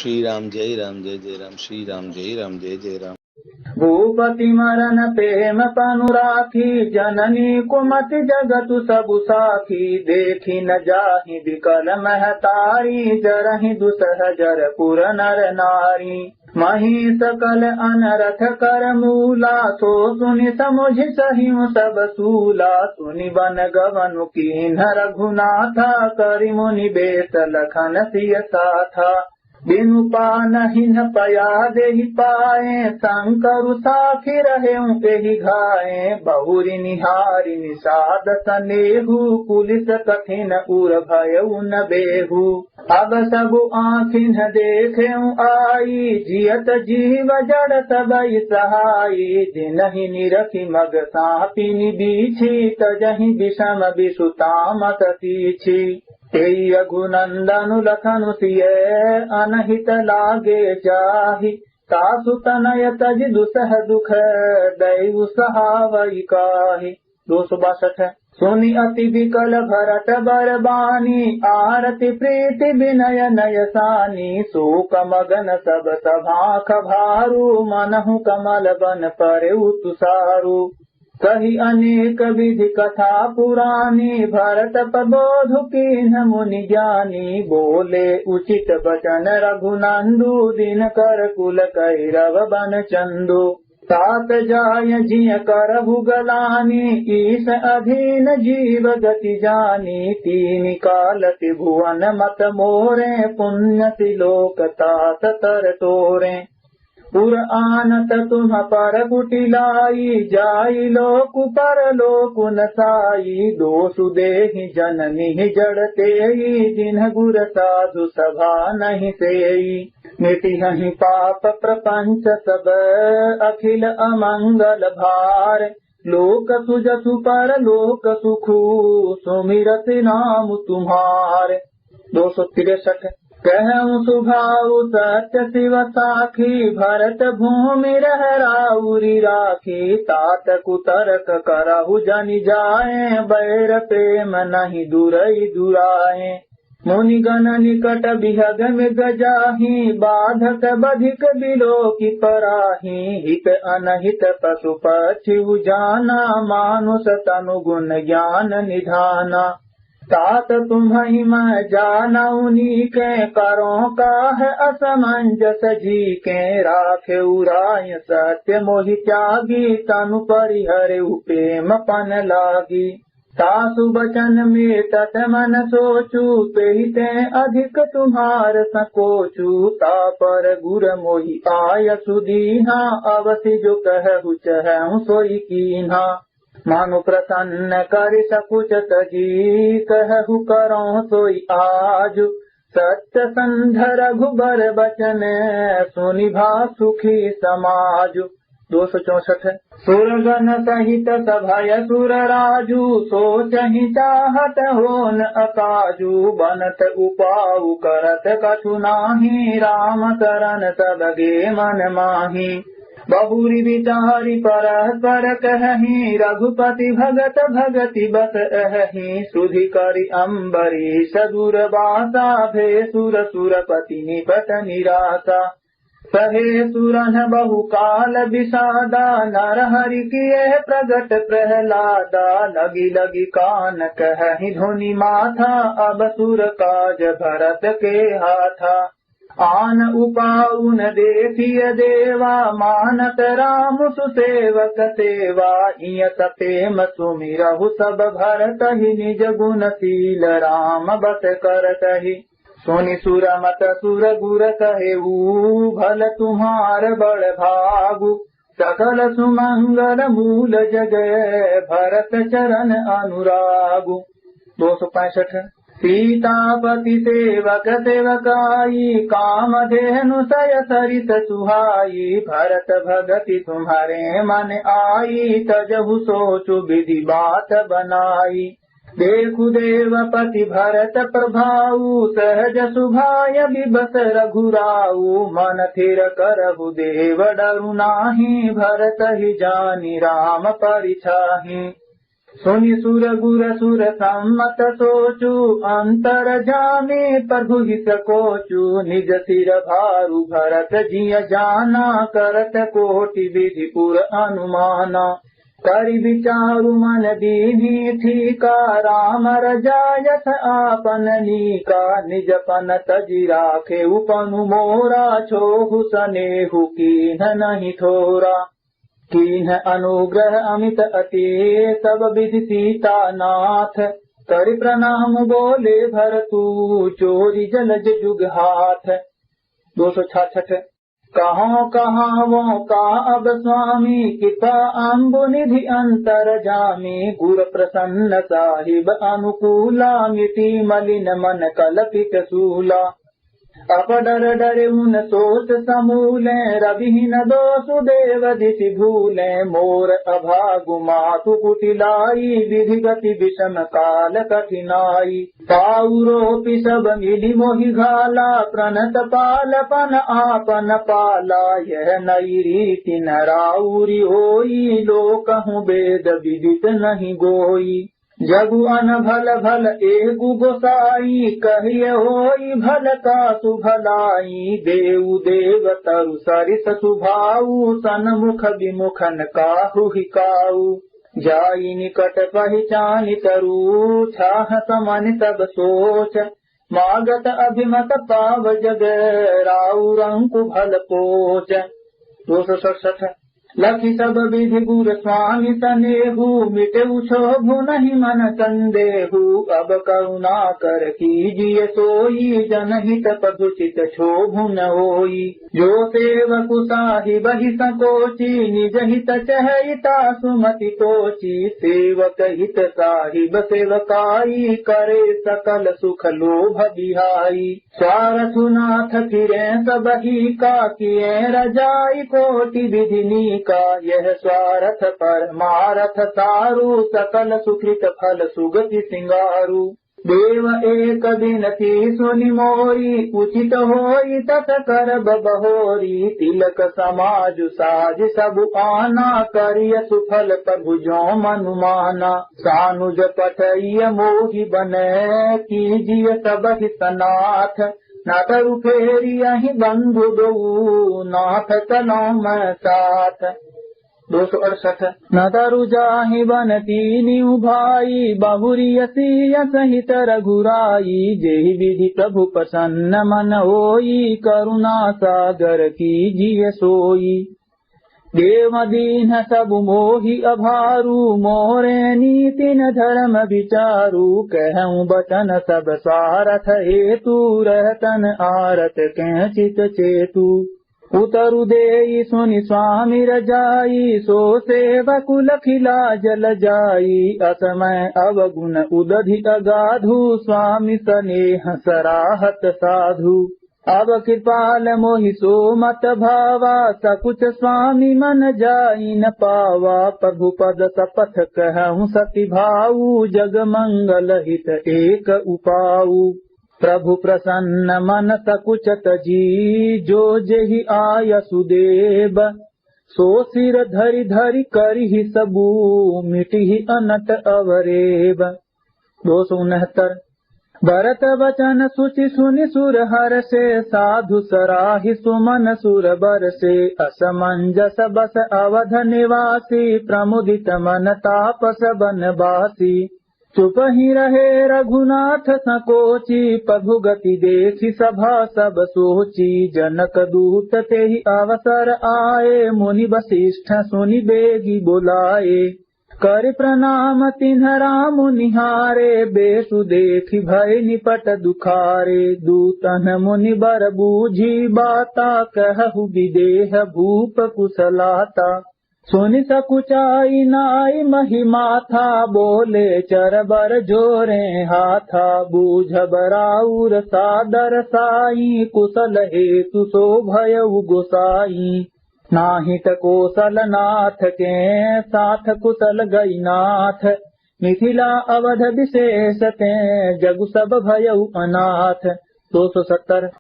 श्री राम जय राम श्री राम जय जय राम। भूपति मरण प्रेम पनु राखी, जननी कुमति जगतु सबु साखी। देखी न जाहि विकल महतारी, जरहि दुसह जरपुर नर नारी। मही सकल अनरथ कर मूला, सो सुनि समुझि सहिउ सब सूला। सुनि बन गवनु कीन्ह रघुनाथा, करि मुनि बेत लखन सिय साथा। बिनु पानहि न पया देहि पाए, शंकरु साखी रहेउ एहि घाए। बहुरी निहारी निषाद सनेहु, पुलिस कठिन उर भयउ न बेहु। अब सबु आँखिन देखेउ आई, जियत जीव जड़ सबई सहाई। जिनहि निरखि मग सापिनि बीछी, तजहि विषम विषुतामत तीछी। तेई रघुनंदनु लखनु सिय, अनहित लागे जाहि। तासु तनय तज दुसह दुख, दैउ सहावई काहि। 262 है। सुनि अति विकल भरत बरबानी, आरति प्रीति विनय नय सानी। शोक मगन सब सभाख भारू, मनहु कमल बन परेउ तुसारू। कही अनेक विधि कथा पुरानी, भरत प्रबोधु कीन्ह मुनि ज्ञानी। बोले उचित बचन रघुनंदु, दिन कर कुल कैरव बन चंदु। तात जाय जिय करहु गलानी, ईश अधीन जीव गति जानी। तीन काल त्रिभुवन मत मोरे, पुण्य तिलोक तात तर तोरे। पुर आनत तुम पर कुटिलाई, जाई लोकु पर लोकु न साई। दोषु देहि जननी जड़तेई, जिन्ह गुर साधु सभा नहीं सेई। मिटिहहि पाप प्रपंच सब, अखिल अमंगल भार। लोक सुजसु पर लोक सुखु, सुमिरत नाम तुम्हार। 263 कहूँ सुभाऊ सत्य शिव साखी, भरत भूमि रह राउरी राखी। तात कुतर्क करहु जनि जाए, बैर प्रेम नहीं दुरई दुराए। मुनिगण निकट बिहग मृग जाहि, बाधक बधिक बिलोकि पराहि। हित अनहित पशु पक्षी जाना, मानुष तनु गुण ज्ञान निधाना। तात तुम्हि मैं जानऊ नीके, करो काह असमंजस जीके। राखे उराय सत्य मोहि त्यागी, तनु परिहरउ प्रेम पन लागी। तासु बचन में तत मन सोचू, पेहिते अधिक तुम्हार सकोचू। तापर गुर मोहि आय सुदीहा, अवसि जो कहु चहउ सोई कीन्हा। मानु प्रसन्न करि सकुच तजी, कहु करो सोई आजु। सत्य संध रघुबर बचन, सुनि भा सुखी समाजु। 264 सुरगण सहित सभय सुर राजू, सोचहि चाहत होन अकाजू। बनत उपाऊ करत कछु नाही, राम करन सब गे मन माही। बहुरी विचारी परस्पर कहहि, रघुपति भगत भगति बस अहि। सुधि करि अम्बरीश दूरबासा, भे सुर सुरपति निपट निरासा। सहे सुरन बहु काल विषादा, नर हरि किए प्रगट प्रहलादा। लगी लगी कान कहहि धुनि माथा, अब सुर काज भरत के हाथा। आन उपाउन देखिय देवा, मानत राम सुसेवक सेवा। इय सपेम सुमिरहु सब भरतहि, निज गुणशील राम बस करतहि। सुनि सुर मत सुर गुर कहेऊ, भल तुम्हार बड़ भागु। सकल सुमंगल मूल जगय, भरत चरण अनुरागु। 265 सीतापति सेवक सेवकाई, कामधेनु सय सरित सुहाई। भरत भगति तुम्हारे मन आई, तजहु सोचु विधि बात बनाई। देखु देवपति भरत प्रभाऊ, सहज सुभाय विबस रघुराऊ। मन थिर करहु देव डरु नाही, भरत ही जानि राम परिछाहि। सुनि सुर गुर सुर सम्मत सोचु, अंतर जामे प्रभु ही सकोचु। निज सिर भारू भरत जिय जाना, करत कोटि विधि पुर अनुमाना। करि विचारु मन दीन्ही ठीका, राम रजायत आपन नीका। निज पन तजि राखे उपनु मोरा, छोहु सनेहु कीन्ह नहीं थोरा। कीन्ह अनुग्रह अमित अति, सब विधि सीता नाथ। करि प्रणाम बोले भरतु, चोरी जलज जुग हाथ। 266। कहाँ कहाँ वो का अब स्वामी, कृपा अम्बु निधि अंतर जामी। गुर प्रसन्न साहिब अनुकूला, मिटी मलिन मन कलपित सूला। अपडर डरे उन सोच समूले, रविहीन दोषु देव दिशि भूले। मोर अभागु मातु कुटिलाई, विधि गति विषम काल कठिनाई। पाउरोपि सब मिली मोहि घाला, प्रणत पालपन आपन पाला। यह नई रीति नराउरी होई, लोकहु वेद विदित नहीं गोई। जगु अन भल भल एगु गोसाई, कहिए होई भल कासु भलाई। देऊ देव तरु सरिस सुभाऊ, सन्मुख विमुखन काहु हिकाऊ। जाई निकट पहचानि तरु, छाह समन तब सोच। मागत अभिमत पाव जग, राउ रंकु भल पोच। 267। लखि सब विधि गुर स्वामी सनेहु, मिटेउ क्षोभु नहीं मन संदेहु। अब करुणा कर कीजिए सोई, जनहित प्रभुचित क्षोभु न होई। जो सेवकु साहिब ही संकोची, निज हित चहैता सुमति तोची। सेवक हित साहिब सेवकाई, करे सकल सुख लोभ बिहाई। स्वारथु नाथ फिरे सब ही का, किए रजाई कोटि विधि का। यह स्वार्थ परमारथ सारू, सकल सुकृत फल सुगति सिंगारू। देव एक बिनती सुनि मोरी, उचित होई तत करब बहोरी। तिलक समाज साज सब आना, करिय सुफल प्रभु जो मनु माना। सानुज पठइय मोहि बनै, कीजिए सब हितनाथ। न तरु फेरी अहि बंधु दो, नाथ चलो मैं साथ। 268। न तरु जाहि बन तीनि भाई, बहुरिय सिय सहित रघुराई। जेहि विधि प्रभु प्रसन्न मन होई, करुणा सागर कीजिए सोई। देव दीन सब मोहि अभारू, मोरे नीति न धर्म विचारू। कहूँ बचन सब सारथ हेतु, रहतन आरत कह चित चेतु। उतरु देई सुनि स्वामी रजाई, सो सेवकु लखिला जल जाई। असमय अवगुण उदधि अगाधु, स्वामी स्नेह सराहत साधु। अब कृपाल मोहि सो मत भावा, सकुच स्वामी मन जाई न पावा। प्रभु पद सपथ कहूँ सति भाऊ, जग मंगल हित एक उपाऊ। प्रभु प्रसन्न मन सकुच तजी, जो जेहि आय सुदेव। सो सिर धरि धरि करिहि सबू, मिटिहि अनट अवरेब। 269। भरत वचन सुचि सुनि सुर हर्षे, साधु सराहि सुमन सुर बरसे। असमंजस बस अवध निवासी, प्रमुदित मन तापस बनवासी। चुप ही रहे रघुनाथ संकोची, प्रभु गति देखि सभा सब सोची। जनक दूत तेहि अवसर आए, मुनि वसिष्ठ सुनि बेगी बुलाए। कर प्रणाम तिन्ह राम निहारे, बेसु देखि भय निपट दुखारे। दूतन मुनि बर बूझी बाता, कहु विदेह भूप कुशलाता। सुनि सकुचाई नाई महिमा था, बोले चरबर जोरे हाथा। बूझ बराउर सादर साई, कुशल हेतु सो भयउ गोसाई। नाहित कौशल नाथ के, साथ कुशल गई नाथ। मिथिला अवध विशेष ते, जगु सब भयउ अनाथ। 270।